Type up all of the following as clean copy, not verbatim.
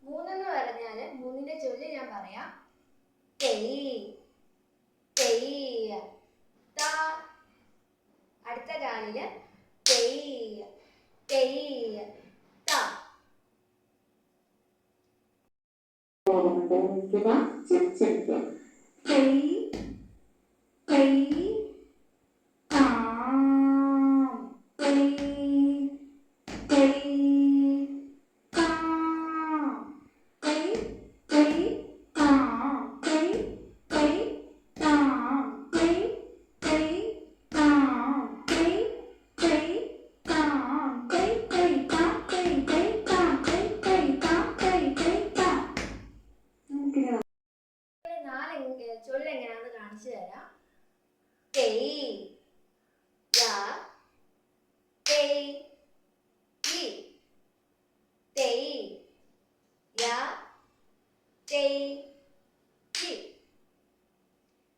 മൂന്നെന്ന് പറഞ്ഞാൽ മൂന്നിന്റെ ചൊല്ല് ഞാൻ പറയാം. തെയ് തെയ് ത. അടുത്ത കാലില് തെയ് തെയ് ത. ചൊല്ല് എങ്ങനെയാണെന്ന് കാണിച്ചു തരാം. തെയ് യ തെയ് ഇ തെയ് യ തെയ് ഇ.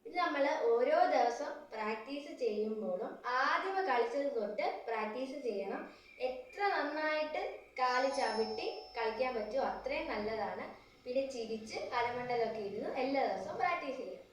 ഇത് നമ്മൾ ഓരോ ദിവസം പ്രാക്ടീസ് ചെയ്യുമ്പോഴും ആദ്യമേ കളിച്ചത് തൊട്ട് പ്രാക്ടീസ് ചെയ്യണം. എത്ര നന്നായിട്ട് കാല് ചവിട്ടി കളിക്കാൻ പറ്റുമോ അത്രയും നല്ലതാണ്. പിന്നെ ചിരിച്ച് അരമണ്ടലൊക്കെ ഇരുന്ന് എല്ലാ ദിവസവും പ്രാക്ടീസ് ചെയ്യും.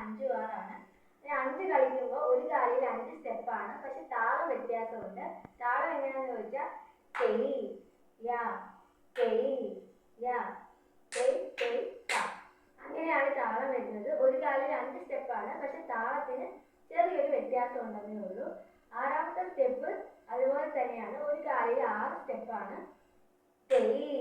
അഞ്ച് വാറാണ്. 5 കളിക്കുമ്പോൾ ഒരു കാലിൽ 5 സ്റ്റെപ്പാണ്. പക്ഷെ താളം വ്യത്യാസമുണ്ട്. താളം എങ്ങനെയാണെന്ന് ചോദിച്ചാൽ തെയ് യ തെയ് യ തെയ് തെയ് ത. അങ്ങനെയാണ് താളം വരുന്നത്. ഒരു കാലിൽ 5 സ്റ്റെപ്പാണ്. പക്ഷെ താളത്തിന് ചെറിയൊരു വ്യത്യാസം ഉണ്ടെന്നേ ഉള്ളൂ. ആറാമത്തെ സ്റ്റെപ്പ് അതുപോലെ തന്നെയാണ്. ഒരു കാലിൽ 6 സ്റ്റെപ്പാണ്. തെയ്